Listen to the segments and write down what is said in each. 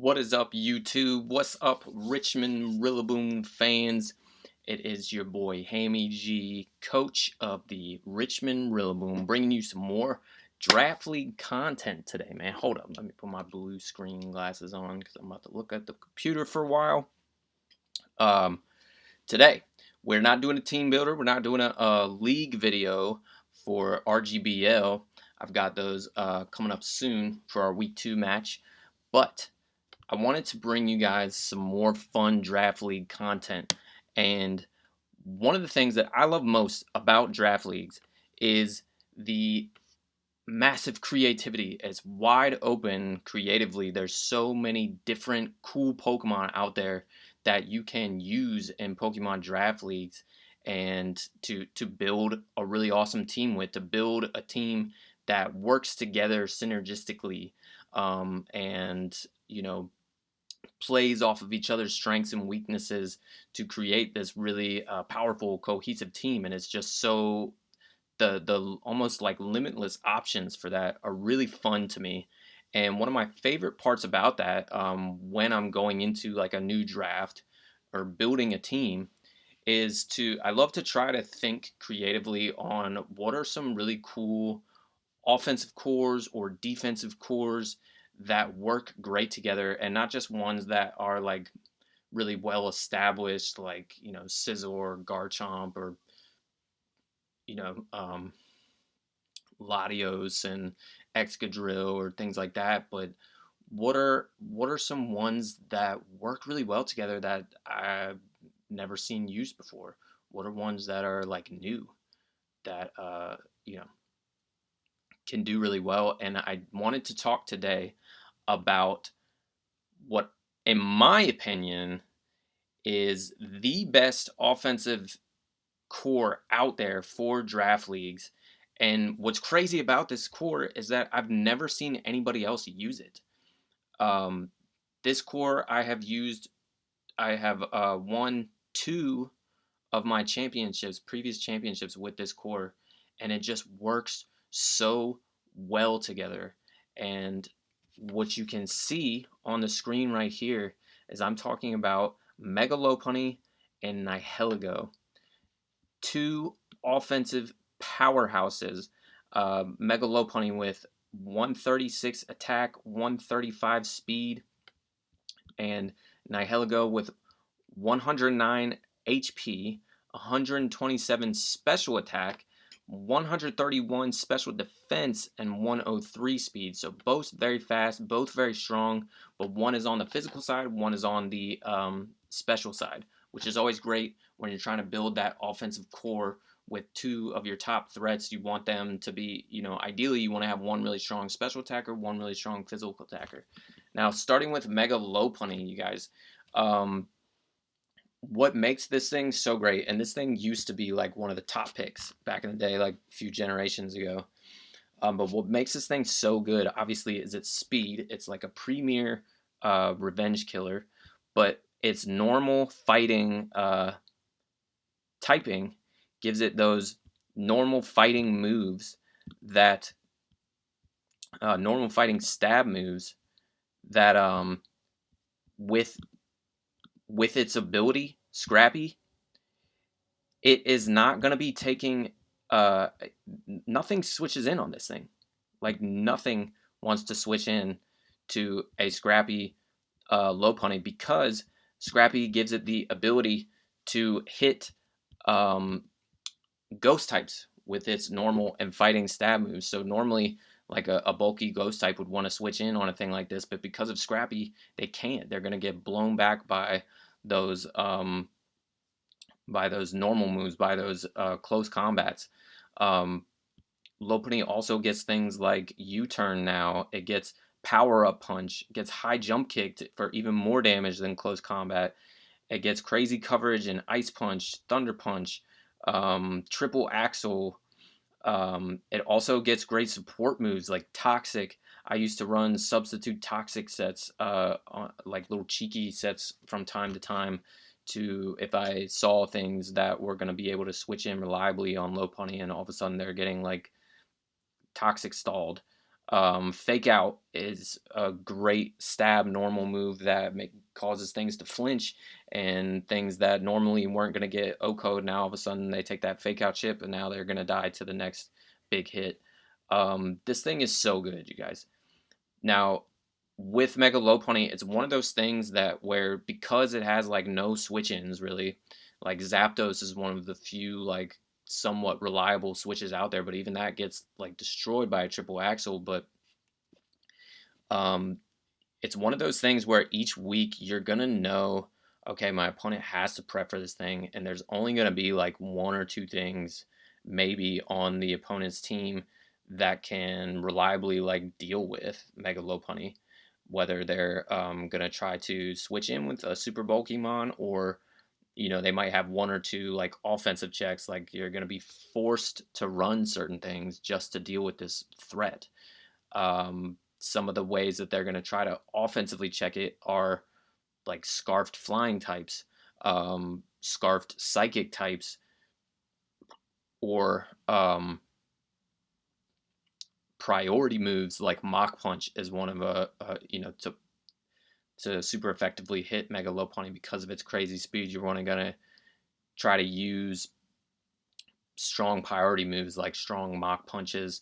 What is up, YouTube? What's up, Richmond Rillaboom fans? It is your boy Hammy G, coach of the Richmond Rillaboom, bringing you some more draft league content today, man. Hold up, let me put my blue screen glasses on because I'm about to look at the computer for a while. Today we're not doing a team builder. We're not doing a league video for RGBL. I've got those coming up soon for our week 2 match, but I wanted to bring you guys some more fun draft league content. And one of the things that I love most about draft leagues is the massive creativity. It's wide open creatively. There's so many different cool Pokemon out there that you can use in Pokemon draft leagues and to build a really awesome team with, to build a team that works together synergistically, and plays off of each other's strengths and weaknesses to create this really powerful, cohesive team. And it's just so the almost like limitless options for that are really fun to me. And one of my favorite parts about that, when I'm going into like a new draft or building a team, is I love to try to think creatively on what are some really cool offensive cores or defensive cores that work great together, and not just ones that are like really well established, like Scizor, Garchomp, or you know um, Latios and Excadrill or things like that. But what are some ones that work really well together that I've never seen used before? What are ones that are like new that you know can do really well? And I wanted to talk today about what, in my opinion, is the best offensive core out there for draft leagues. And what's crazy about this core is that I've never seen anybody else use it. Um, this core I have used, I have won 2 of my previous championships with this core, and it just works so well together. And what you can see on the screen right here is I'm talking about Mega Lopunny and Nihilego, 2 offensive powerhouses. Mega Lopunny with 136 attack, 135 speed, and Nihilego with 109 HP, 127 special attack, 131 special defense, and 103 speed. So both very fast, both very strong, but one is on the physical side, one is on the special side, which is always great when you're trying to build that offensive core with 2 of your top threats. You want them to be, ideally you want to have one really strong special attacker, one really strong physical attacker. Now, starting with Mega Lopunny, you guys, what makes this thing so great, and this thing used to be like one of the top picks back in the day, like a few generations ago, but what makes this thing so good, obviously, is its speed. It's like a premier revenge killer, but its normal fighting typing gives it those normal fighting moves that normal fighting stab moves that with its ability, Scrappy, it is not going to be taking. Nothing switches in on this thing. Like, nothing wants to switch in to a Scrappy Lopunny, because Scrappy gives it the ability to hit ghost types with its normal and fighting stab moves. So normally, like a bulky ghost type would want to switch in on a thing like this, but because of Scrappy, they can't. They're going to get blown back those um, by those normal moves, by those close combats. Um, Lopunny also gets things like U-turn now. It gets power up punch. It gets high jump kick for even more damage than close combat. It gets crazy coverage and ice punch, thunder punch, triple axle. It also gets great support moves like toxic. I used to run substitute toxic sets, like little cheeky sets from time to time, to if I saw things that were going to be able to switch in reliably on Lopunny, and all of a sudden they're getting like toxic stalled. Fake out is a great stab normal move that causes things to flinch, and things that normally weren't going to get O code, now all of a sudden they take that fake out chip and now they're going to die to the next big hit. This thing is so good, you guys. Now, with Mega Lopunny, it's one of those things that where, because it has like no switch ins really, like Zapdos is one of the few like somewhat reliable switches out there, but even that gets like destroyed by a triple axle. But um, it's one of those things where each week you're gonna know, okay, my opponent has to prep for this thing, and there's only gonna be like one or two things maybe on the opponent's team that can reliably like deal with Mega Lopunny. Whether they're gonna try to switch in with a super bulky mon, or they might have one or two like offensive checks, like you're gonna be forced to run certain things just to deal with this threat. Some of the ways that they're going to try to offensively check it are like scarfed flying types, scarfed psychic types, or priority moves like Mach Punch is one of to super effectively hit Mega Lopunny because of its crazy speed. You're only going to try to use strong priority moves like strong Mach Punches,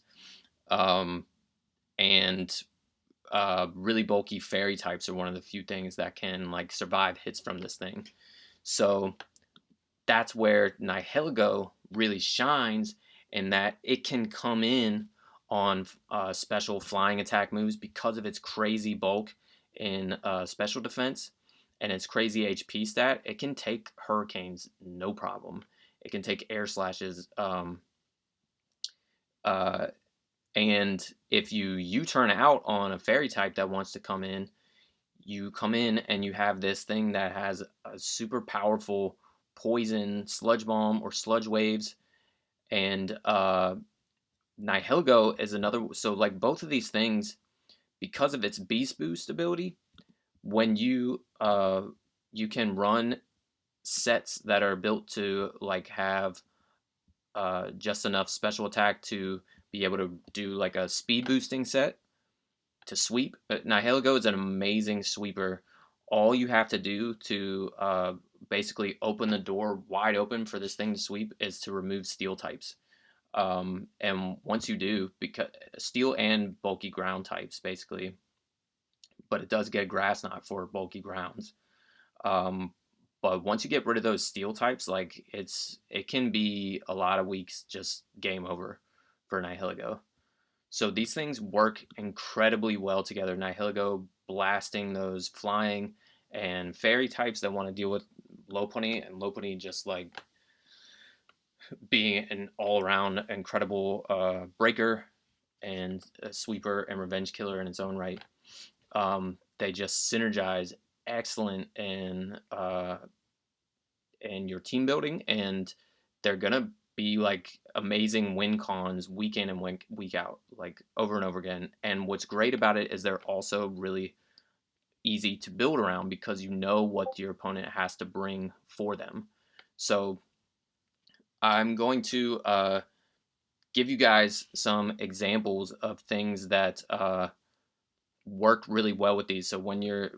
um, and really bulky fairy types are one of the few things that can like survive hits from this thing. So that's where Nihilego really shines, in that it can come in on special flying attack moves because of its crazy bulk in special defense and its crazy HP stat. It can take hurricanes no problem. It can take air slashes. Uh, and if you U-turn out on a fairy type that wants to come in, you come in and you have this thing that has a super powerful poison sludge bomb or sludge waves. And Nihilego is another. So like both of these things, because of its beast boost ability, when you can run sets that are built to like have just enough special attack to be able to do like a speed boosting set to sweep. Nihilego is an amazing sweeper. All you have to do to basically open the door wide open for this thing to sweep is to remove steel types. And once you do, because steel and bulky ground types basically, but it does get a grass knot for bulky grounds. Um, but once you get rid of those steel types, like it can be a lot of weeks just game over for Nihilego. So these things work incredibly well together. Nihilego blasting those flying and fairy types that want to deal with Lopunny, and Lopunny just like being an all-around incredible breaker and a sweeper and revenge killer in its own right. They just synergize excellent in your team building, and they're gonna be like amazing win cons week in and week out, like over and over again. And what's great about it is they're also really easy to build around because you know what your opponent has to bring for them. So I'm going to give you guys some examples of things that work really well with these. So when you're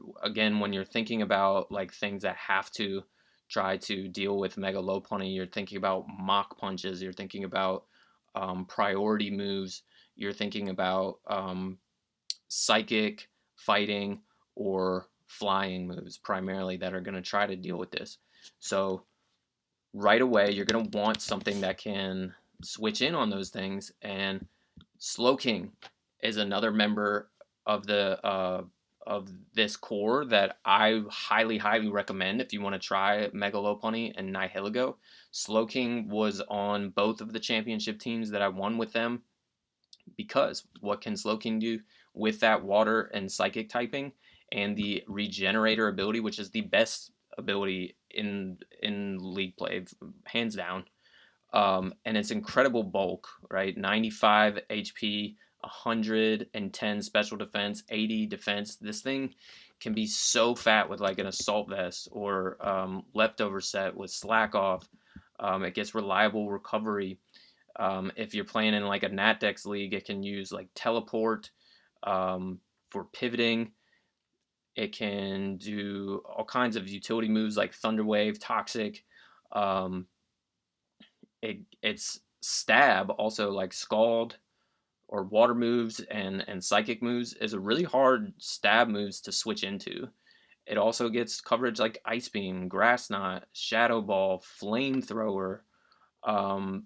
thinking about like things that have to try to deal with Mega Lopunny, you're thinking about Mach Punches, you're thinking about priority moves, you're thinking about psychic, fighting, or flying moves primarily that are going to try to deal with this. So right away, you're going to want something that can switch in on those things. And Slowking is another member of the of this core that I highly recommend if you want to try Megalopunny and Nihilego. Slowking was on both of the championship teams that I won with them, because what can Slowking do with that water and psychic typing and the regenerator ability, which is the best ability in league play, hands down. And it's incredible bulk, right? 95 HP, 110 special defense, 80 defense. This thing can be so fat with like an assault vest or leftover set with slack off. It gets reliable recovery. If you're playing in like a Natdex league, it can use like teleport. for pivoting. It can do all kinds of utility moves like Thunder Wave, Toxic. Um, its stab also like Scald or water moves and psychic moves is a really hard stab moves to switch into. It also gets coverage like Ice Beam, Grass Knot, Shadow Ball, Flamethrower. Um,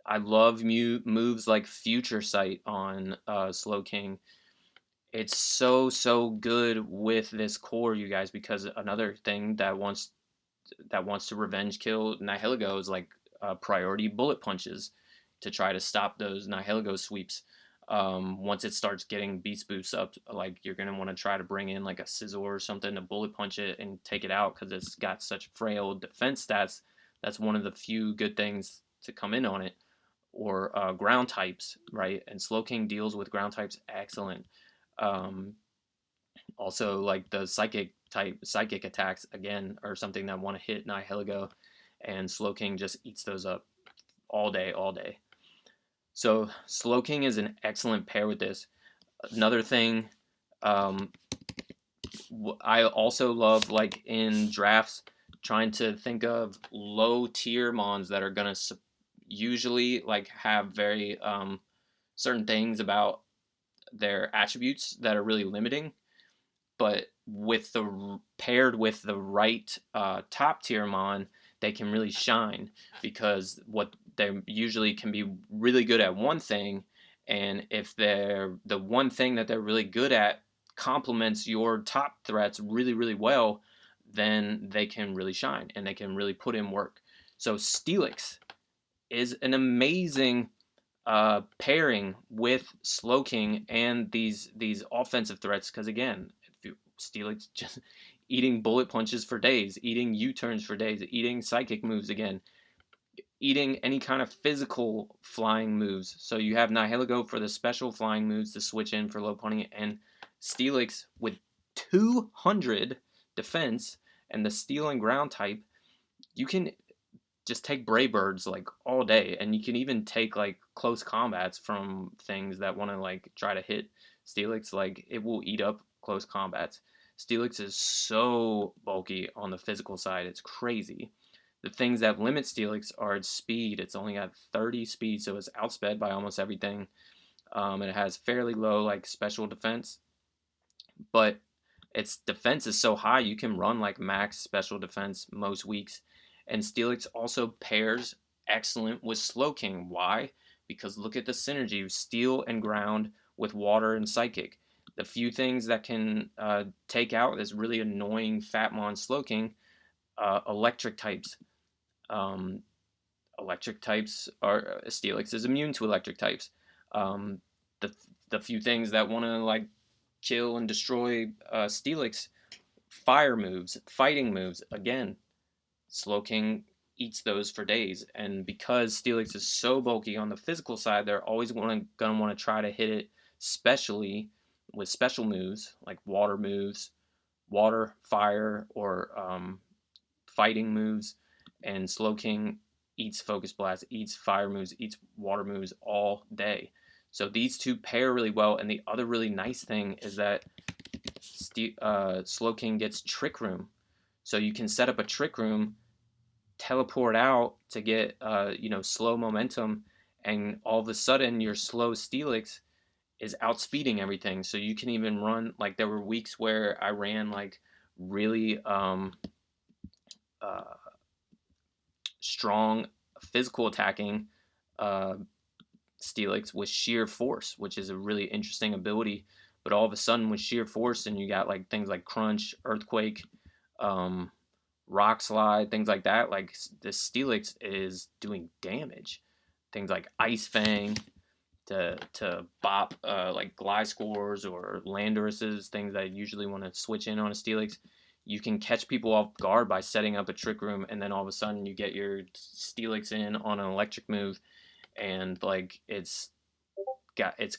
I love moves like Future Sight on Slowking. It's so good with this core, you guys, because another thing that wants to revenge kill Nihilego is like priority bullet punches to try to stop those Nihilego sweeps. Once it starts getting beast boosts up, like you're gonna want to try to bring in like a Scizor or something to bullet punch it and take it out because it's got such frail defense stats. That's one of the few good things to come in on it. Or ground types, right? And Slowking deals with ground types excellent. Um, Also, like the psychic attacks again are something that want to hit Nihilego, and Slowking just eats those up all day, all day. So Slowking is an excellent pair with this. Another thing, um, I also love like in drafts trying to think of low tier mons that are gonna usually like have very certain things about their attributes that are really limiting, but with the paired with the right top tier mon, they can really shine because what they usually can be really good at one thing, and if they're the one thing that they're really good at complements your top threats really well, then they can really shine and they can really put in work. So Steelix is an amazing pairing with Slowking and these offensive threats because again, if you Steelix just eating bullet punches for days, eating U-turns for days, eating psychic moves again, eating any kind of physical flying moves. So you have Nihilego for the special flying moves to switch in for low punting, and Steelix with 200 defense and the steel and ground type, you can just take Brave Birds like all day, and you can even take like close combats from things that want to like try to hit Steelix. Like it will eat up close combats. Steelix is so bulky on the physical side, it's crazy. The things that limit Steelix are its speed. It's only got 30 speed, so it's outsped by almost everything. It has fairly low like special defense, but its defense is so high you can run like max special defense most weeks. And Steelix also pairs excellent with Slowking. Why? Because look at the synergy: steel and ground with water and psychic. The few things that can take out this really annoying Fatmon Slowking, electric types. Um, Electric types are Steelix is immune to electric types. Um, the the few things that want to like kill and destroy Steelix, fire moves, fighting moves. Again, Slowking eats those for days, and because Steelix is so bulky on the physical side, they're always gonna want to try to hit it, especially with special moves like water moves, water, fire, or fighting moves. And Slowking eats Focus Blast, eats fire moves, eats water moves all day. So these two pair really well. And the other really nice thing is that Slowking gets Trick Room. So you can set up a Trick Room, teleport out to get slow momentum, and all of a sudden your slow Steelix is outspeeding everything. So you can even run like there were weeks where I ran like really uh, strong physical attacking uh, Steelix with sheer force, which is a really interesting ability. But all of a sudden, with sheer force, and you got like things like Crunch, Earthquake, um, Rock Slide, things like that. Like this Steelix is doing damage. Things like Ice Fang to bop like Gliscors or Landorus's, things that I usually want to switch in on a Steelix. You can catch people off guard by setting up a Trick Room, and then all of a sudden you get your Steelix in on an electric move, and like it's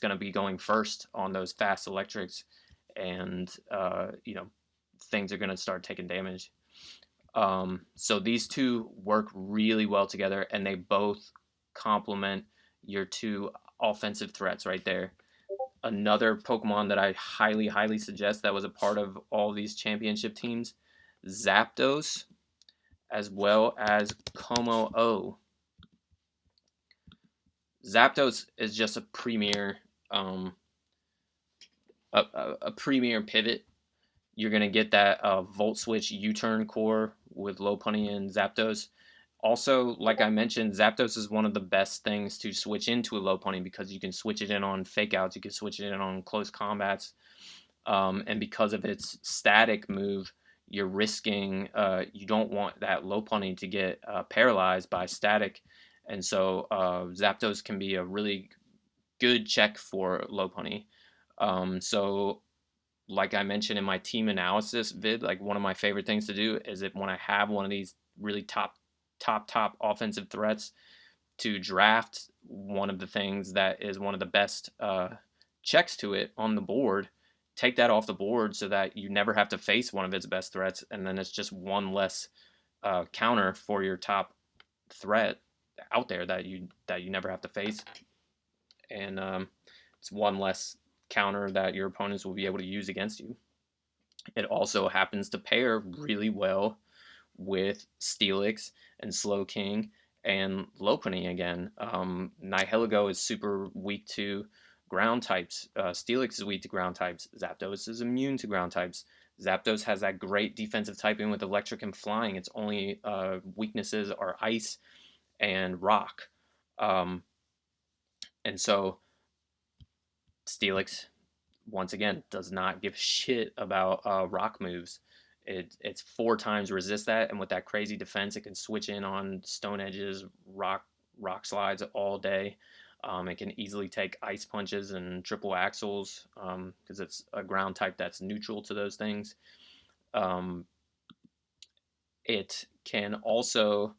gonna be going first on those fast electrics, and things are gonna start taking damage. So these two work really well together, and they both complement your two offensive threats right there. Another Pokemon that I highly, highly suggest that was a part of all these championship teams, Zapdos, as well as Kommo-o. Zapdos is just um, a premier pivot. You're gonna get that Volt Switch U-turn core with Lopunny and Zapdos. Also, like I mentioned, Zapdos is one of the best things to switch into a Lopunny because you can switch it in on fake outs, you can switch it in on close combats, and because of its static move, you're risking you don't want that Lopunny to get paralyzed by static, and so Zapdos can be a really good check for Lopunny. So like I mentioned in my team analysis vid, like one of my favorite things to do is when I have one of these really top offensive threats to draft one of the things that is one of the best checks to it on the board, take that off the board so that you never have to face one of its best threats, and then it's just one less counter for your top threat out there that you never have to face, and it's one less counter that your opponents will be able to use against you. It also happens to pair really well with Steelix and Slowking and Lopunny again. Nihilego is super weak to ground types. Steelix is weak to ground types. Zapdos is immune to ground types. Zapdos has that great defensive typing with electric and flying. Its only weaknesses are ice and rock. Um, and so Steelix, once again, does not give shit about rock moves. It's 4 times resist that, and with that crazy defense, it can switch in on stone edges, rock slides all day. It can easily take ice punches and triple axles because it's a ground type that's neutral to those things. Um, it can also,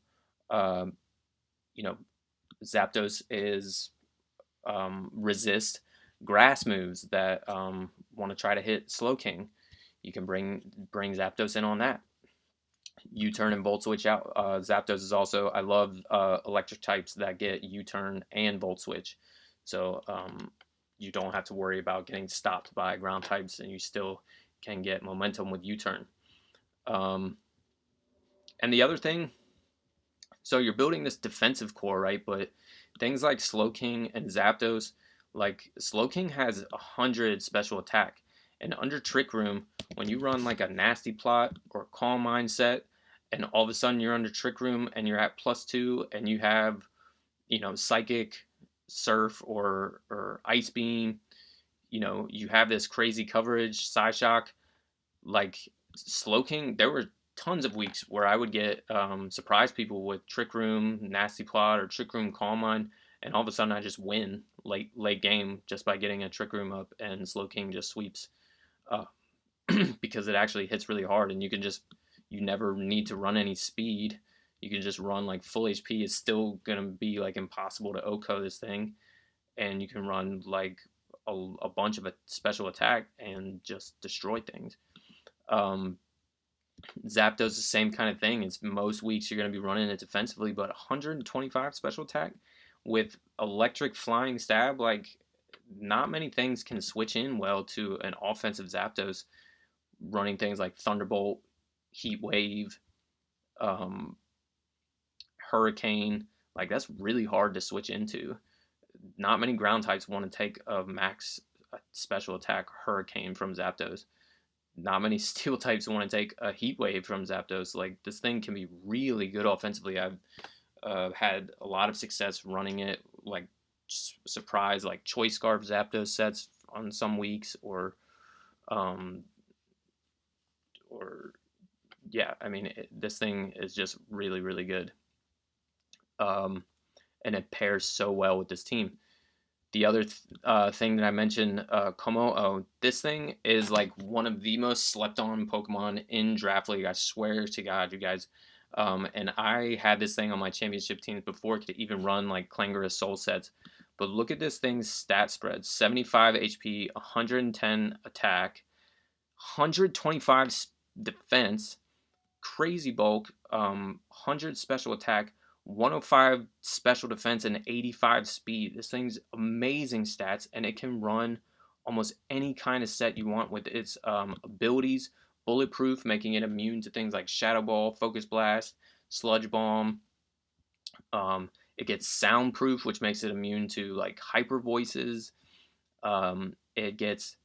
um, you know, Zapdos is resist grass moves that want to try to hit Slowking. You can bring Zapdos in on that. U-turn and Volt Switch out. Zapdos is also, I love electric types that get U-turn and Volt Switch, so you don't have to worry about getting stopped by ground types, and you still can get momentum with U-turn. And the other thing, so you're building this defensive core, right? But things like Slowking and Zapdos, like Slowking has 100 special attack, and under Trick Room, when you run like a Nasty Plot or Calm Mindset, and all of a sudden you're under Trick Room and you're at +2, and you have, Psychic, Surf, or Ice Beam, you have this crazy coverage, Psyshock, like Slowking, there were tons of weeks where I would get surprise people with Trick Room, Nasty Plot, or Trick Room Calm Mind, and all of a sudden I just win late game just by getting a Trick Room up, and Slowking just sweeps uh, because it actually hits really hard, and you never need to run any speed. You can just run like full HP. It's still gonna be like impossible to OHKO this thing, and you can run like a bunch of a special attack and just destroy things. Um, Zapdos the same kind of thing. It's most weeks you're going to be running it defensively, but 125 special attack with electric flying stab, like not many things can switch in well to an offensive Zapdos running things like Thunderbolt, Heat Wave, um, Hurricane. Like that's really hard to switch into. Not many ground types want to take a max special attack Hurricane from Zapdos. Not many steel types want to take a heat wave from Zapdos. Like this thing can be really good offensively. I've had a lot of success running it, like surprise, like choice scarf Zapdos sets on some weeks, um, or yeah. I mean, this thing is just really, really good, um, and it pairs so well with this team. The other thing that I mentioned, Kommo-o, this thing is like one of the most slept on Pokemon in Draft League. I swear to God, you guys. And I had this thing on my championship teams before it could even run like Clangorous Soul sets. But look at this thing's stat spread: 75 HP, 110 attack, 125 defense, crazy bulk, 100 special attack, 105 special defense, and 85 speed. This thing's amazing stats, and it can run almost any kind of set you want with its abilities. Bulletproof, making it immune to things like Shadow Ball, Focus Blast, Sludge Bomb. It gets soundproof, which makes it immune to like hyper voices. It gets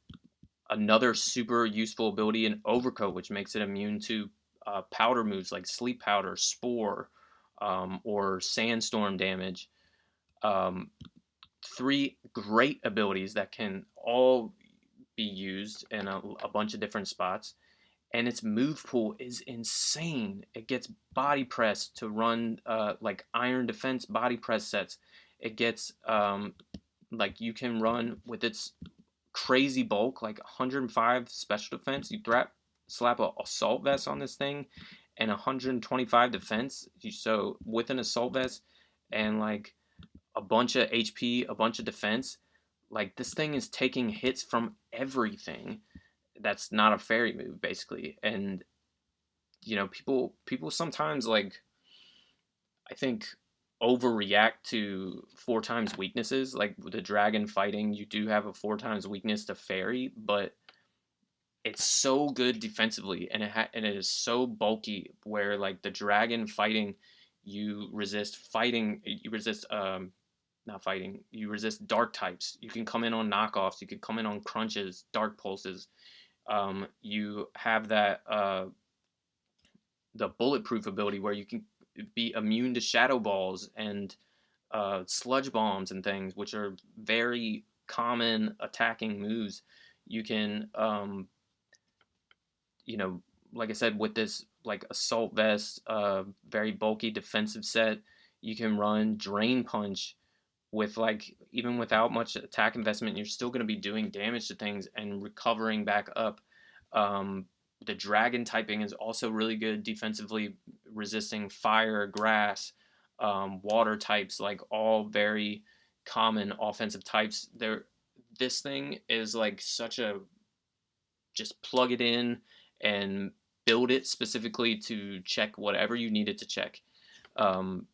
another super useful ability in Overcoat, which makes it immune to powder moves like Sleep Powder, Spore, or Sandstorm damage. Um, Three great abilities that can all be used in a bunch of different spots. And its move pool is insane. It gets body press to run like iron defense body press sets. It gets like you can run with its crazy bulk, like 105 special defense. You slap a assault vest on this thing, and 125 defense. So with an assault vest and like a bunch of HP, a bunch of defense, like this thing is taking hits from everything. That's not a fairy move, basically. And people sometimes like I think overreact to four times weaknesses. Like with the dragon fighting, you do have a four times weakness to fairy, but it's so good defensively, and and it is so bulky. Where like the dragon fighting, you resist not fighting, you resist dark types. You can come in on knockoffs. You can come in on crunches, dark pulses. You have that the bulletproof ability where you can be immune to shadow balls and sludge bombs and things, which are very common attacking moves. You can, you know, like I said, with this like assault vest, very bulky defensive set, you can run drain punch with like even without much attack investment, you're still going to be doing damage to things and recovering back up. Um, the dragon typing is also really good defensively, resisting fire, grass, water types, like all very common offensive types. This thing is like such a just plug it in and build it specifically to check whatever you need it to check. Um,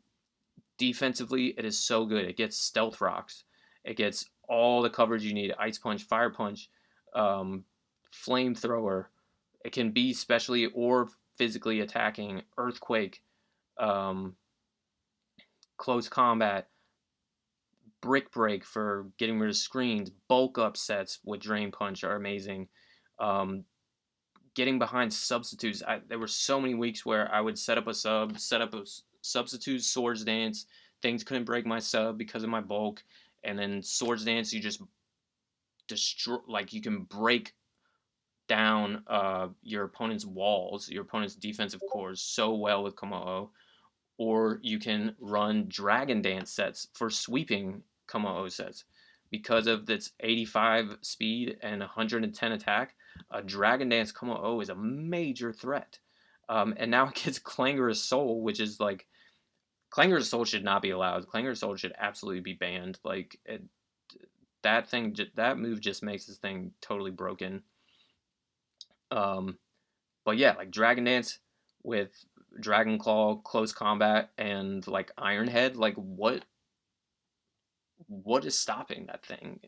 Defensively, it is so good. It gets stealth rocks. It gets all the coverage you need. Ice punch, fire punch, um, flamethrower. It can be specially or physically attacking. Earthquake, um, close combat, brick break for getting rid of screens. Bulk up sets with drain punch are amazing. Um, Getting behind substitutes. There were so many weeks where I would set up a substitute swords dance. Things couldn't break my sub because of my bulk, and then swords dance you just destroy. Like you can break down your opponent's walls, your opponent's defensive cores so well with Kommo-o. Or you can run dragon dance sets for sweeping Kommo-o sets. Because of its 85 speed and 110 attack, a dragon dance Kommo-o is a major threat. And now it gets Clangorous Soul, which is like Clangorous Soul should not be allowed. Clangorous Soul should absolutely be banned. That move just makes this thing totally broken. Um, but yeah, like Dragon Dance with Dragon Claw, close combat, and like Iron Head, like what is stopping that thing?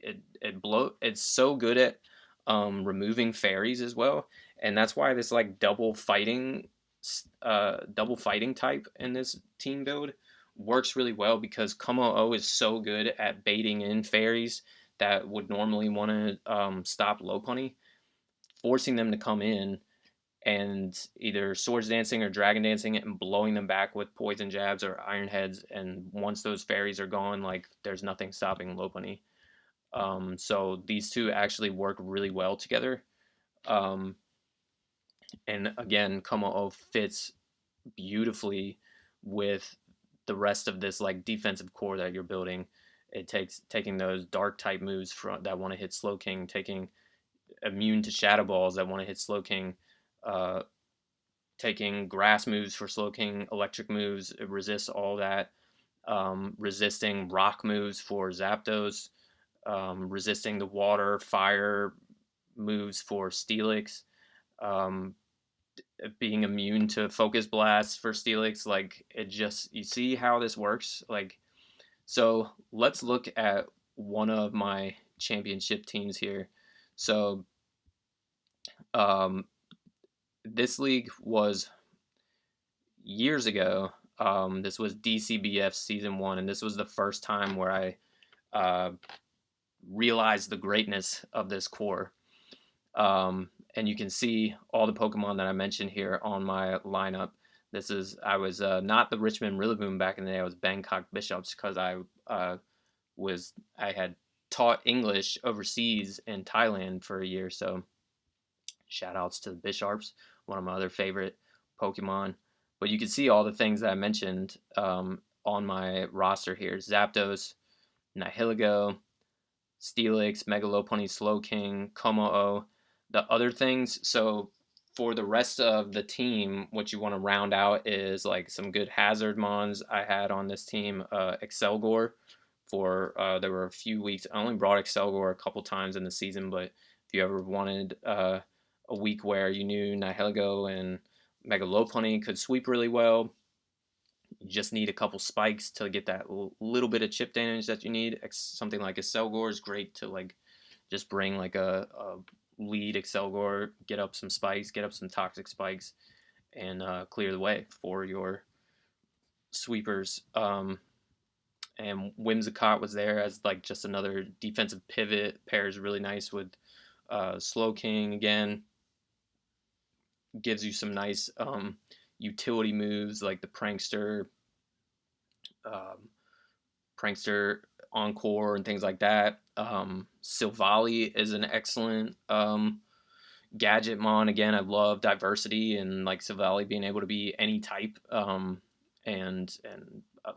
It's so good at removing fairies as well, and that's why this like double fighting type in this team build works really well because Kommo-o is so good at baiting in fairies that would normally want to stop Lopunny, forcing them to come in and either swords dancing or dragon dancing it and blowing them back with poison jabs or iron heads. And once those fairies are gone, like there's nothing stopping Lopunny. So these two actually work really well together. Um, and again, Kommo-o fits beautifully with the rest of this like defensive core that you're building. It takes taking those dark type moves that want to hit Slowking, taking immune to shadow balls that want to hit Slowking, uh, taking grass moves for Slowking, electric moves, it resists all that. Resisting rock moves for Zapdos, resisting the water, fire moves for Steelix, um, being immune to Focus Blast for Steelix. Like, you see how this works? Like, so let's look at one of my championship teams here. So um, this league was years ago. This was DCBF season 1, and this was the first time where I uh, realized the greatness of this core. And you can see all the Pokemon that I mentioned here on my lineup. I was not the Richmond Rillaboom back in the day. I was Bangkok Bishops because I had taught English overseas in Thailand for a year. So shout outs to the Bisharps, one of my other favorite Pokemon. But you can see all the things that I mentioned on my roster here: Zapdos, Nihilego, Steelix, Megalopunny, Slowking, Kommo-o. The other things, so for the rest of the team, what you want to round out is like some good hazard mons. I had on this team Excelgor there were a few weeks. I only brought Excelgor a couple times in the season, but if you ever wanted a week where you knew Nihilego and Megalopunny could sweep really well, you just need a couple spikes to get that little bit of chip damage that you need. Something like Excelgor is great to like just bring like a lead Excelgor, get up some spikes, get up some toxic spikes, and clear the way for your sweepers. And Whimsicott was there as like just another defensive pivot. Pairs really nice with Slowking again. Gives you some nice utility moves like the um, Prankster Encore and things like that. Silvally is an excellent gadget mon. Again, I love diversity and like Silvally being able to be any type and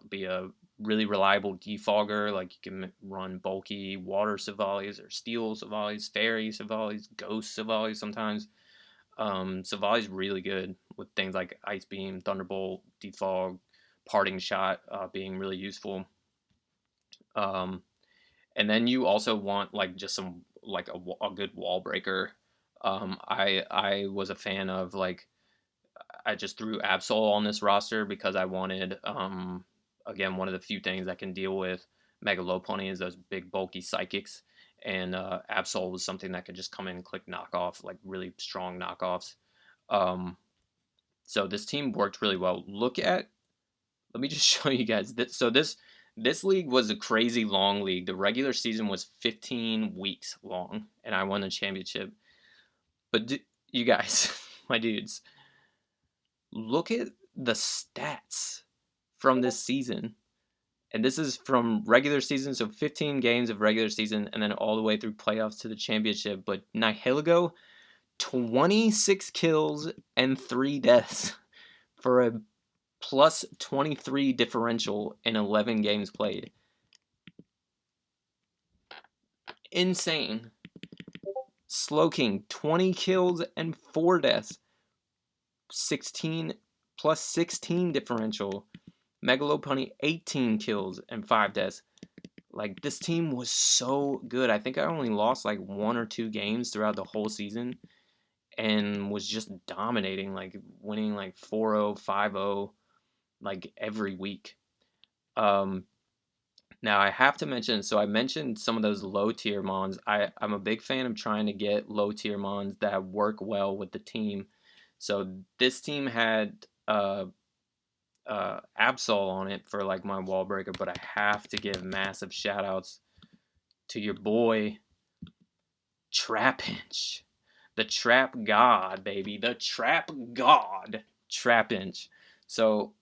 be a really reliable defogger. Like you can run bulky water Silvallis or steel Silvallis, fairy Silvallis, ghost Silvallis sometimes. Silvalli's really good with things like Ice Beam, Thunderbolt, Defog, Parting Shot being really useful. Um, and then you also want like just some like a good wall breaker. I was a fan of like I just threw Absol on this roster because I wanted again one of the few things I can deal with Megalopunny is those big bulky psychics, and Absol was something that could just come in and click knockoff like really strong knockoffs. Um, so this team worked really well. Let me just show you guys this. So this league was a crazy long league. The regular season was 15 weeks long, and I won the championship. But you guys, my dudes, look at the stats from this season. And this is from regular season, so 15 games of regular season, and then all the way through playoffs to the championship. But Nihilego, 26 kills and 3 deaths for a plus 23 differential in 11 games played. Insane. Slowking, 20 kills and 4 deaths. 16 plus 16 differential. Megalopunny, 18 kills and 5 deaths. Like, this team was so good. I think I only lost like 1 or 2 games throughout the whole season and was just dominating, like winning like 4-0, 5-0, like every week. Now I have to mention, so I mentioned some of those low tier mons. I'm a big fan of trying to get low tier mons that work well with the team. So this team had Absol on it for like my wall breaker, but I have to give massive shout outs to your boy Trapinch. The Trap God, baby. The Trap God. Trapinch. So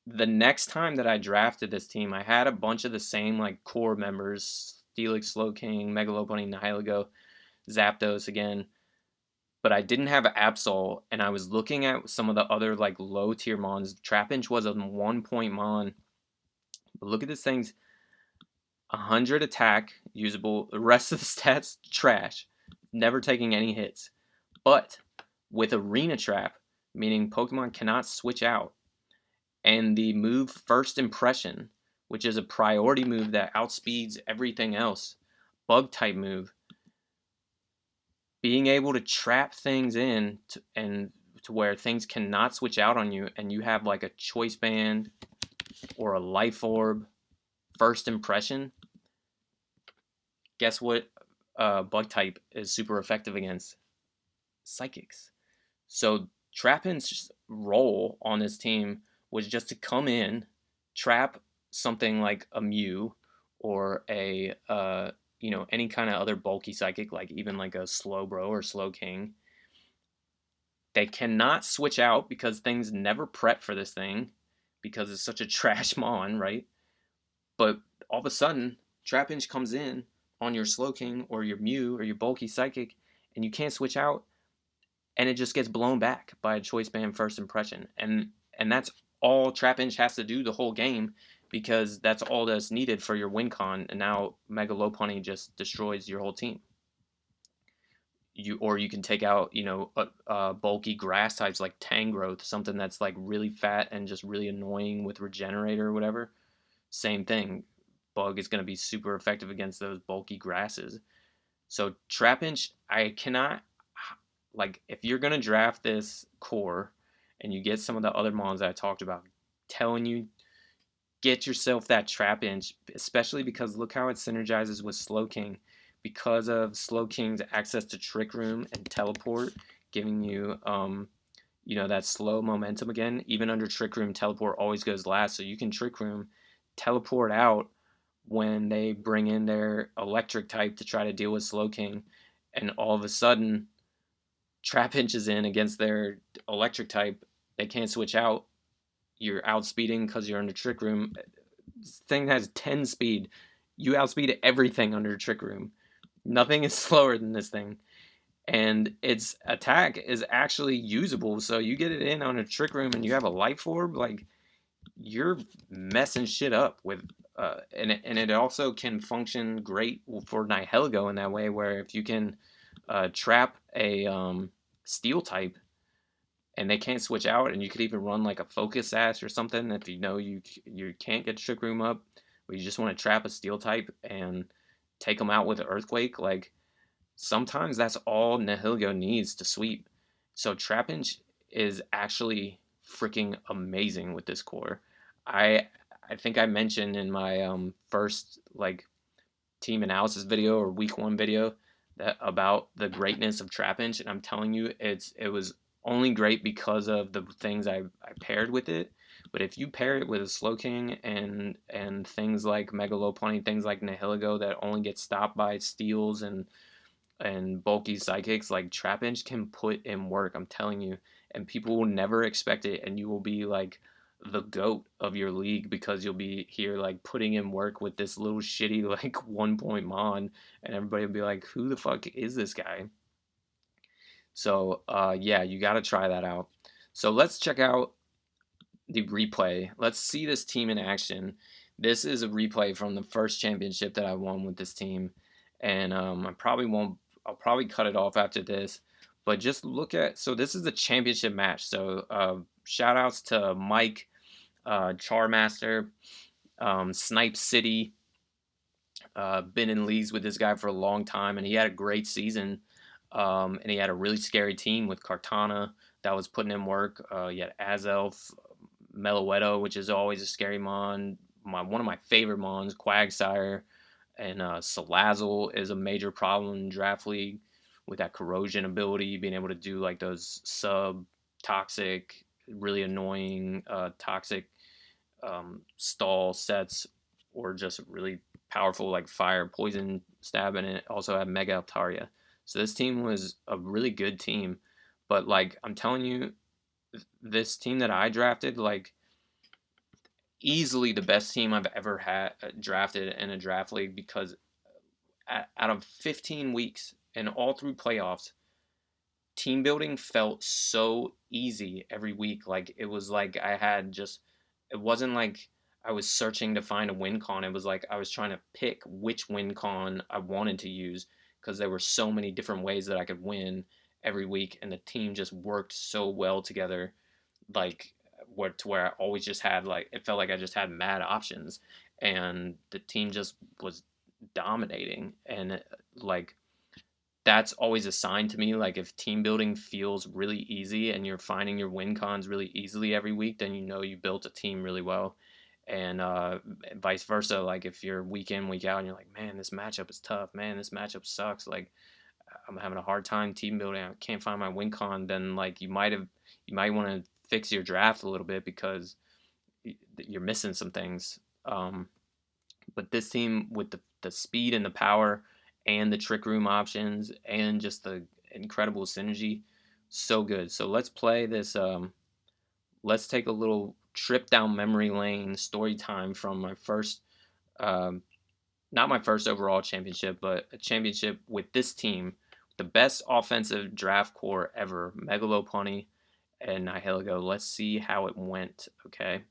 the next time that I drafted this team, I had a bunch of the same like core members: Steelix, Slowking, Megalopunny, Nihilego, Zapdos again. But I didn't have Absol, and I was looking at some of the other like low tier mons. Trapinch was a 1 point mon. But look at this thing's 100 attack, usable. The rest of the stats, trash. Never taking any hits. But with Arena Trap, meaning Pokemon cannot switch out, and the move First Impression, which is a priority move that outspeeds everything else, bug type move, being able to trap things in to where things cannot switch out on you, and you have like a Choice Band or a Life Orb First Impression. Guess what bug type is super effective against psychics. So Trapin's role on this team was just to come in, trap something like a Mew or a any kind of other bulky psychic, like even like a Slowbro or Slowking. They cannot switch out because things never prep for this thing because it's such a trash mon, right? But all of a sudden, Trapinch comes in on your Slowking or your Mew or your bulky psychic, and you can't switch out, and it just gets blown back by a choice band first impression, and that's all Trapinch has to do the whole game because that's all that's needed for your win con, and now Mega Lopunny just destroys your whole team. You can take out bulky grass types like Tangrowth, something that's like really fat and just really annoying with Regenerator or whatever. Same thing. Bug is going to be super effective against those bulky grasses. So Trapinch, I cannot, like, if you're going to draft this core and you get some of the other mons that I talked about, telling you, get yourself that Trapinch, especially because look how it synergizes with Slowking. Because of Slowking's access to Trick Room and Teleport, giving you, that slow momentum again. Even under Trick Room, Teleport always goes last, so you can Trick Room, teleport out when they bring in their electric type to try to deal with Slowking, and all of a sudden, Trapinch is in against their electric type. They can't switch out. You're outspeeding because you're under Trick Room. This thing has 10 speed. You outspeed everything under Trick Room. Nothing is slower than this thing. And its attack is actually usable. So you get it in on a Trick Room and you have a Life Orb, like, you're messing shit up with. And it also can function great for Nihilego in that way, where if you can trap a Steel type and they can't switch out, and you could even run like a Focus Sash or something if you know you can't get Trick Room up, but you just want to trap a Steel type and take them out with an Earthquake. Like, sometimes that's all Nihilego needs to sweep. So Trapinch is actually freaking amazing with this core. I I think I mentioned in my first like team analysis video or week one video that about the greatness of Trapinch, and I'm telling you, it was only great because of the things I paired with it. But if you pair it with a Slowking and things like Megalopunny, things like Nihilego that only get stopped by steals and bulky psychics, like Trapinch can put in work, I'm telling you, and people will never expect it, and you will be like the goat of your league because you'll be here like putting in work with this little shitty like 1 point mon, and everybody will be like, who the fuck is this guy? So yeah, you got to try that out. So let's check out the replay. Let's see this team in action. This is a replay from the first championship that I won with this team, and I probably won't. I'll probably cut it off after this, but just look at. So this is the championship match. So shout outs to Mike, Charmaster, Snipe City. Been in leagues with this guy for a long time, and he had a great season. And he had a really scary team with Cartana that was putting in work. He had Azelf, Meloetto, which is always a scary mon. One of my favorite mons, Quagsire, and Salazzle is a major problem in draft league with that corrosion ability, being able to do like those sub toxic, really annoying toxic stall sets, or just really powerful like fire poison stab, and it also had Mega Altaria. So this team was a really good team, but like I'm telling you, this team that I drafted, like, easily the best team I've ever had drafted in a draft league, because out of 15 weeks and all through playoffs, team building felt so easy every week. Like, it was like it wasn't like I was searching to find a win con. It was like I was trying to pick which win con I wanted to use because there were so many different ways that I could win every week, and the team just worked so well together. Like, where I always just had, like, it felt like I just had mad options, and the team just was dominating. And like, that's always a sign to me, like, if team building feels really easy and you're finding your win cons really easily every week, then you know you built a team really well. and vice versa. Like if you're week in, week out, and you're like, man, this matchup is tough. Man, this matchup sucks. Like I'm having a hard time team building. I can't find my win con. Then like you might want to fix your draft a little bit because you're missing some things. But this team with the speed and the power and the trick room options and just the incredible synergy, so good. So let's play this. Let's take a little trip down memory lane story time from my first, um, not my first overall championship, but a championship with this team, the best offensive draft core ever, Megalopunny and Nihilego. Let's see how it went. Okay,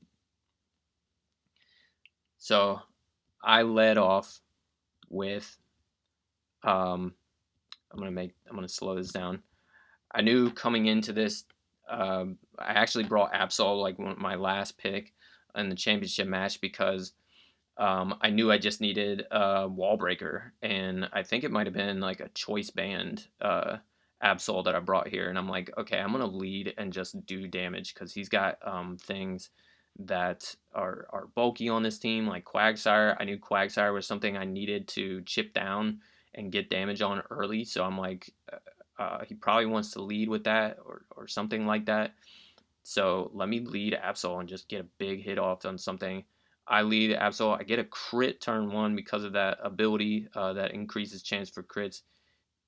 so I led off with I'm gonna slow this down. I knew coming into this, I actually brought Absol like my last pick in the championship match because I knew I just needed a wall breaker, and I think it might have been like a choice band Absol that I brought here, and I'm like, okay, I'm gonna lead and just do damage because he's got things that are bulky on this team, like Quagsire. I knew Quagsire was something I needed to chip down and get damage on early, so I'm like, he probably wants to lead with that or something like that. So let me lead Absol and just get a big hit off on something. I lead Absol. I get a crit turn one because of that ability that increases chance for crits.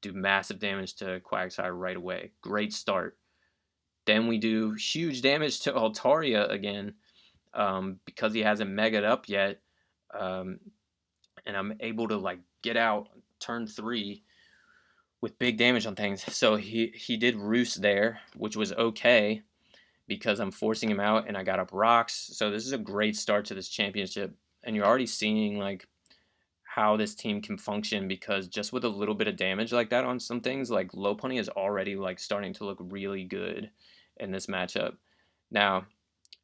Do massive damage to Quagsire right away. Great start. Then we do huge damage to Altaria again because he hasn't megaed up yet. Um, and I'm able to like get out turn three with big damage on things. So he did Roost there, which was okay because I'm forcing him out and I got up rocks. So this is a great start to this championship. And you're already seeing like how this team can function because just with a little bit of damage like that on some things, like Lopunny is already like starting to look really good in this matchup. Now,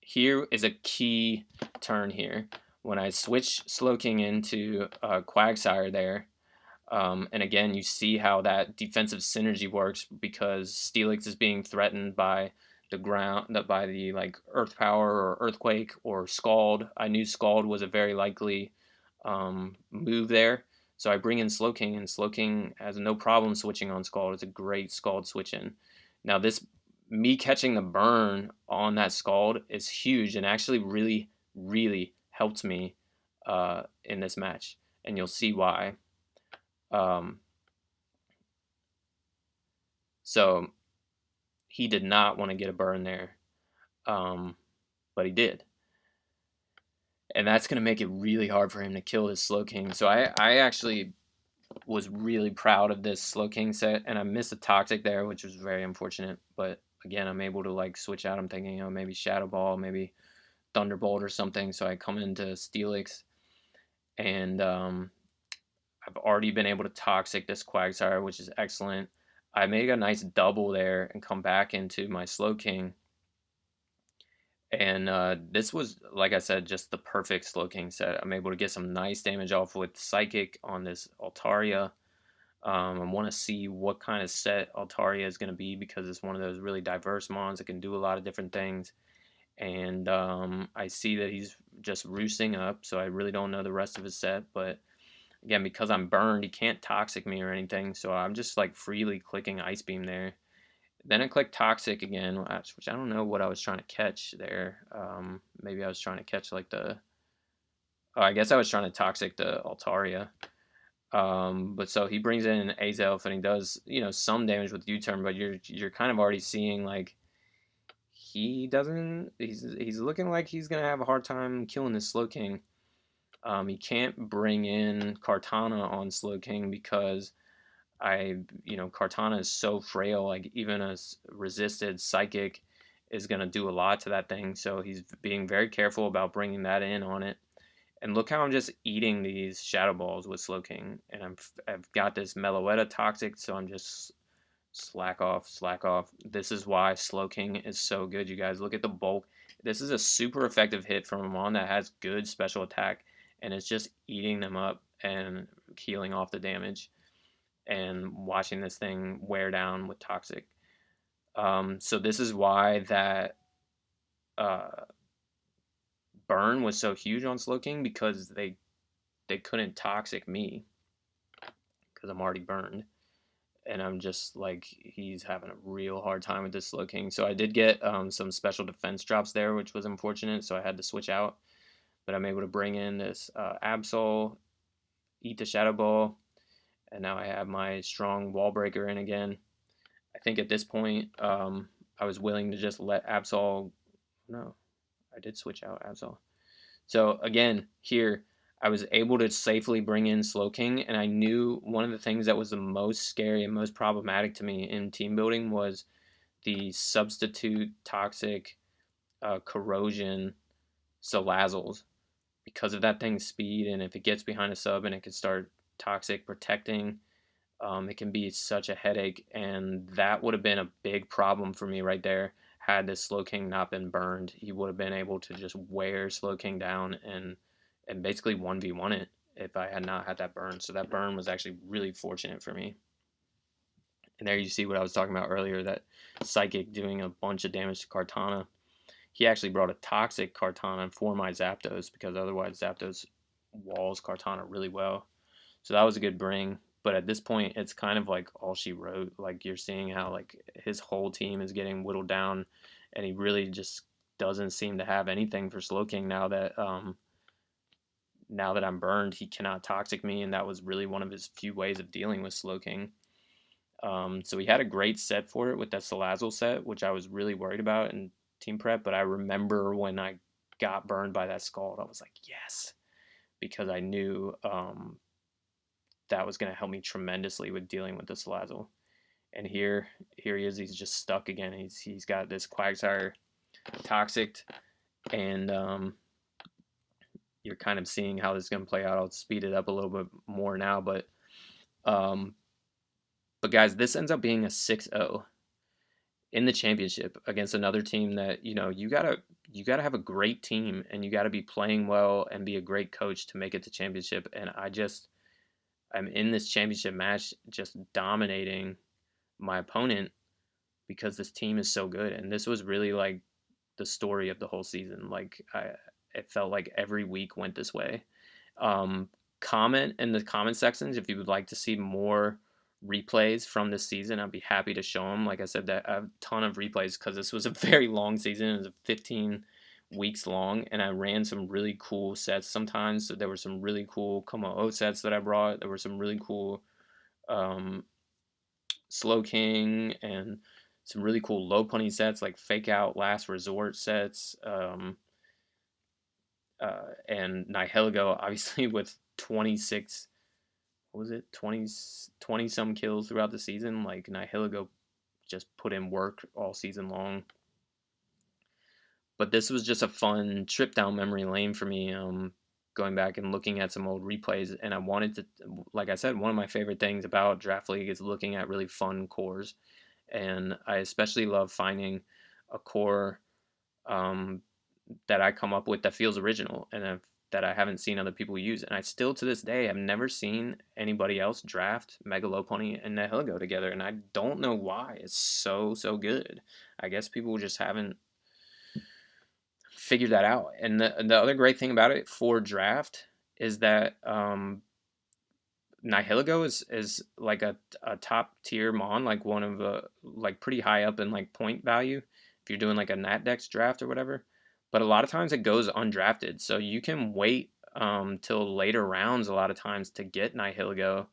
here is a key turn here. When I switch Slowking into Quagsire there, and again, you see how that defensive synergy works because Steelix is being threatened by the ground, by the like Earth Power or Earthquake or Scald. I knew Scald was a very likely move there, so I bring in Slowking, and Slowking has no problem switching on Scald. It's a great Scald switch in. Now this me catching the burn on that Scald is huge and actually really helped me in this match, and you'll see why. Um, so he did not want to get a burn there, um, but he did, and that's going to make it really hard for him to kill this Slowking. So I actually was really proud of this Slowking set, and I missed a Toxic there, which was very unfortunate. But again, I'm able to like switch out. I'm thinking, maybe Shadow Ball, maybe Thunderbolt or something. So I come into Steelix, and I've already been able to Toxic this Quagsire, which is excellent. I make a nice double there and come back into my Slowking. And this was, like I said, just the perfect Slowking set. I'm able to get some nice damage off with Psychic on this Altaria. I want to see what kind of set Altaria is going to be because it's one of those really diverse mons that can do a lot of different things. And I see that he's just roosting up, so I really don't know the rest of his set. But again, because I'm burned, he can't Toxic me or anything, so I'm just like freely clicking Ice Beam there. Then I click Toxic again, which I don't know what I was trying to catch there. Maybe I was trying to catch like the. Oh, I guess I was trying to Toxic the Altaria. But so he brings in an Azelf and he does some damage with U-turn, but you're kind of already seeing like he doesn't. He's looking like he's gonna have a hard time killing this Slowking. He can't bring in Kartana on Slowking because Kartana is so frail. Like even a resisted Psychic is gonna do a lot to that thing. So he's being very careful about bringing that in on it. And look how I'm just eating these Shadow Balls with Slowking, and I've got this Meloetta Toxic, so I'm just slack off, slack off. This is why Slowking is so good, you guys. Look at the bulk. This is a super effective hit from a mon that has good special attack, and it's just eating them up and healing off the damage and watching this thing wear down with Toxic. So this is why that uh, burn was so huge on Slow King because they couldn't toxic me because I'm already burned. And I'm just like, he's having a real hard time with this Slow King. So I did get some special defense drops there, which was unfortunate. So I had to switch out. But I'm able to bring in this Absol, eat the Shadow Ball, and now I have my strong Wall Breaker in again. I think at this point, I was willing to just let Absol. No, I did switch out Absol. So again, here I was able to safely bring in Slow King, and I knew one of the things that was the most scary and most problematic to me in team building was the substitute toxic corrosion Salazzles because of that thing's speed, and if it gets behind a sub and it can start toxic protecting, it can be such a headache, and that would have been a big problem for me right there. Had this Slow King not been burned, he would have been able to just wear Slow King down and basically 1v1 it if I had not had that burn. So that burn was actually really fortunate for me. And there you see what I was talking about earlier, that Psychic doing a bunch of damage to Kartana. He actually brought a toxic Kartana for my Zapdos because otherwise Zapdos walls Kartana really well. So that was a good bring. But at this point, it's kind of like all she wrote. Like you're seeing how like his whole team is getting whittled down, and he really just doesn't seem to have anything for Slow King now that I'm burned. He cannot toxic me, and that was really one of his few ways of dealing with Slow King. So he had a great set for it with that Salazzle set, which I was really worried about in team prep. But I remember when I got burned by that Scald, I was like, yes, because I knew that was going to help me tremendously with dealing with the Salazzle. And here he is. He's just stuck again. He's got this Quagsire toxic, and you're kind of seeing how this is going to play out. I'll speed it up a little bit more now, um, but guys, this ends up being a 6-0 in the championship against another team that you gotta have a great team and you gotta be playing well and be a great coach to make it to championship. And I'm in this championship match just dominating my opponent because this team is so good. And this was really like the story of the whole season. It felt like every week went this way. Um, Comment in the comment sections if you would like to see more replays from this season. I'd be happy to show them. Like I said, that I have a ton of replays because this was a very long season. It was 15 weeks long, and I ran some really cool sets sometimes. So there were some really cool Kommo-o sets that I brought. There were some really cool um, Slow King and some really cool low punny sets like Fake Out, Last Resort sets. And Nihilego, obviously, with 26, what was it, 20 some kills throughout the season. Like, Nihilego just put in work all season long. But this was just a fun trip down memory lane for me, going back and looking at some old replays. And I wanted to, like I said, one of my favorite things about Draft League is looking at really fun cores. And I especially love finding a core um, that I come up with that feels original and that I haven't seen other people use. And I still, to this day, have never seen anybody else draft Megalopony and Nihilego together. And I don't know why. It's so good. I guess people just haven't figured that out. And the other great thing about it for draft is that Nihilego is like a top tier mon, like one of the like pretty high up in like point value if you're doing like a Natdex draft or whatever. But a lot of times it goes undrafted, so you can wait till later rounds a lot of times to get Nihilego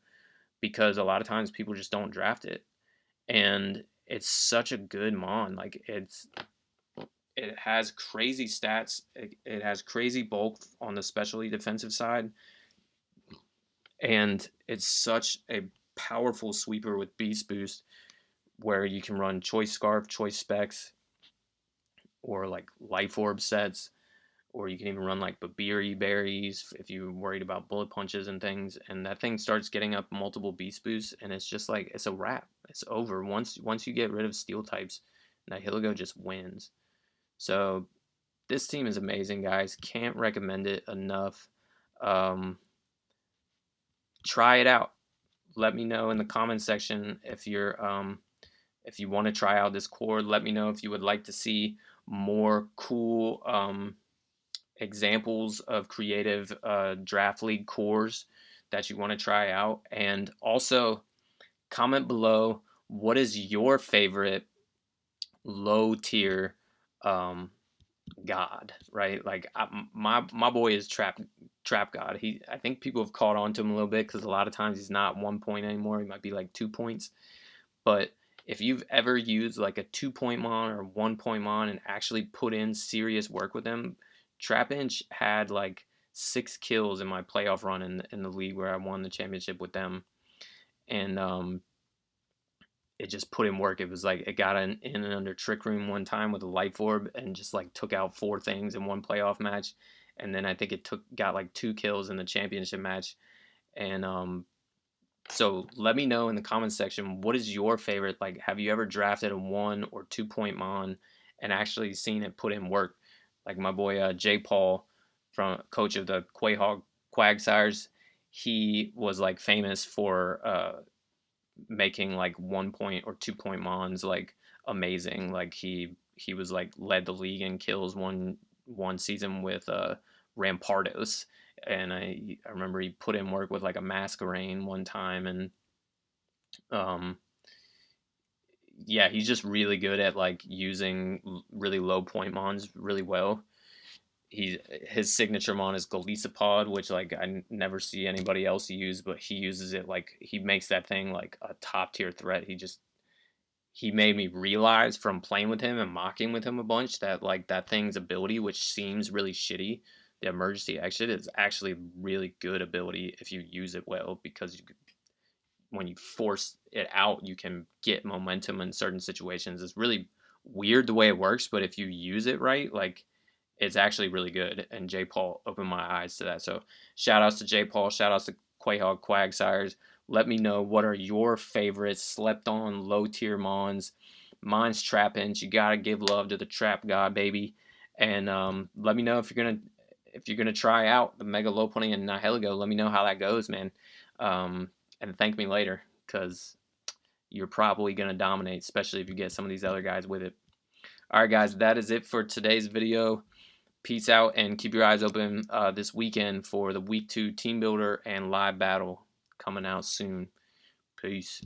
because a lot of times people just don't draft it, and it's such a good mon. Like it has crazy stats. It has crazy bulk on the specialty defensive side, and it's such a powerful sweeper with Beast Boost where you can run Choice Scarf, Choice Specs, or like Life Orb sets, or you can even run like Babiri berries if you're worried about bullet punches and things. And that thing starts getting up multiple Beast Boosts, and it's just like it's a wrap. It's over once you get rid of Steel types. Nihilego just wins. So this team is amazing, guys. Can't recommend it enough. Um, Try it out. Let me know in the comment section if you want to try out this cord. Let me know if you would like to see more cool examples of creative draft league cores that you want to try out, and also comment below what is your favorite low tier um, god, right? Like my boy is trap god. I think people have caught on to him a little bit because a lot of times he's not 1 point anymore. He might be like 2 points. But if you've ever used like a 2 point mon or 1 point mon and actually put in serious work with him, Trap Inch had like 6 kills in my playoff run in the league where I won the championship with them, and it just put in work. It was like it got in and under Trick Room one time with a life orb and just like took out 4 things in one playoff match, and then I think it got like 2 kills in the championship match, and so let me know in the comments section what is your favorite. Like, have you ever drafted a 1 or 2 point mon and actually seen it put in work? Like my boy Jay Paul, from coach of the Quahog Quagsires, he was like famous for making like 1 point or 2 point mons like amazing. Like he was like led the league in kills one season with Rampardos, and I remember he put in work with like a Masquerain one time, and um yeah, he's just really good at like using really low point mons really well. His signature mon is Golisopod, which like never see anybody else use, but he uses it like he makes that thing like a top tier threat. He made me realize from playing with him and mocking with him a bunch that like that thing's ability, which seems really shitty, the emergency exit, is actually really good ability if you use it well, because when you force it out, you can get momentum in certain situations. It's really weird the way it works, but if you use it right, like it's actually really good. And J Paul opened my eyes to that. So shout outs to J Paul, shout outs to Quahog Quagsires. Let me know what are your favorite slept on low tier mons. Mine's Trap Inch. You gotta give love to the Trap God, baby. And let me know if you're gonna try out the Mega Low Pony and Nihilego. Let me know how that goes, man. And thank me later, because you're probably gonna dominate, especially if you get some of these other guys with it. All right, guys, that is it for today's video. Peace out, and keep your eyes open this weekend for the week 2 team builder and live battle coming out soon. Peace.